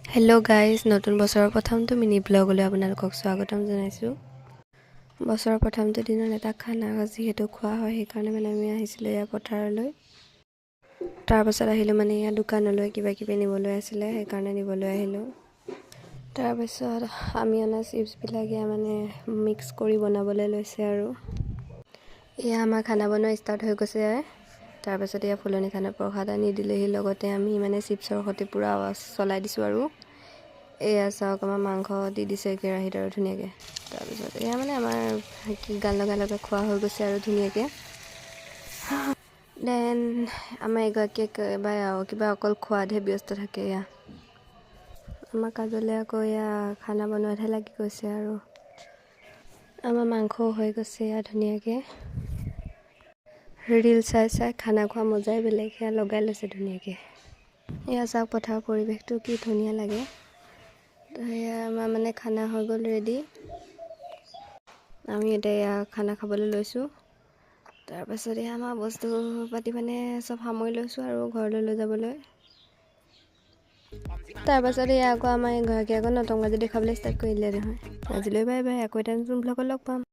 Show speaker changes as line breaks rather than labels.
Hello' guys, নতুন বছৰৰ প্ৰথমটো মিনি ব্লগলৈ আপোনালোকক স্বাগতম জনাইছোঁ। বছৰৰ প্ৰথমটো দিনত এটা খানা যিহেতু খোৱা হয়, সেইকাৰণে আমি আহিছিলোঁ ইয়াৰ পথাৰলৈ। তাৰপাছত আহিলোঁ ইয়াৰ দোকানলৈ, কিবা কিবি নিবলৈ আছিলে, সেইকাৰণে নিবলৈ আহিলোঁ। তাৰপিছত আমি অনা চিপছবিলাক মিক্স কৰি বনাবলৈ লৈছে আৰু এয়া আমাৰ খানা বনোৱা ষ্টাৰ্ট হৈ গৈছে। তাৰপাছত এয়া ফুলনি থানত প্ৰসাদ আনি দিলেহি, লগতে আমি চিপছৰ সৈতে পূৰা আৱাজ চলাই দিছোঁ আৰু এয়া চাওক আমাৰ মাংস দি দিছে কেৰাহীত আৰু ধুনীয়াকৈ। তাৰপিছত এয়া আমাৰ কি গান লগাই খোৱা হৈ গৈছে আৰু ধুনীয়াকৈ। দেন আমাৰ এগৰাকীয়ে একেবাৰে কিবা অকল খোৱাতহে ব্যস্ত থাকে। এয়া আমাৰ কাজলে আকৌ এয়া খানা বনোৱাতহে লাগি গৈছে আৰু আমাৰ মাংসও হৈ গৈছে এয়া ধুনীয়াকৈ। ৰিল চাই চাই খানা খোৱা মজাই বেলেগ, সেয়া লগাই লৈছে ধুনীয়াকৈ। এয়া চাওক পথাৰৰ পৰিৱেশটো কি ধুনীয়া লাগে। সেয়া আমাৰ খানা হৈ গ'ল ৰেডি। আমি এতিয়া খানা খাবলৈ লৈছোঁ। তাৰপাছত এয়া আমাৰ বস্তু পাতি চব সামৰি লৈছোঁ আৰু ঘৰলৈ লৈ যাবলৈ। তাৰপাছত এয়া আকৌ আমাৰ এগৰাকী আকৌ নতুন কাজি দেখাবলৈ ষ্টাৰ্ট কৰি দিলে নহয়। আজিলৈ বাই বাই, আকৌ এটা নতুন ব্লগত লগ পাম।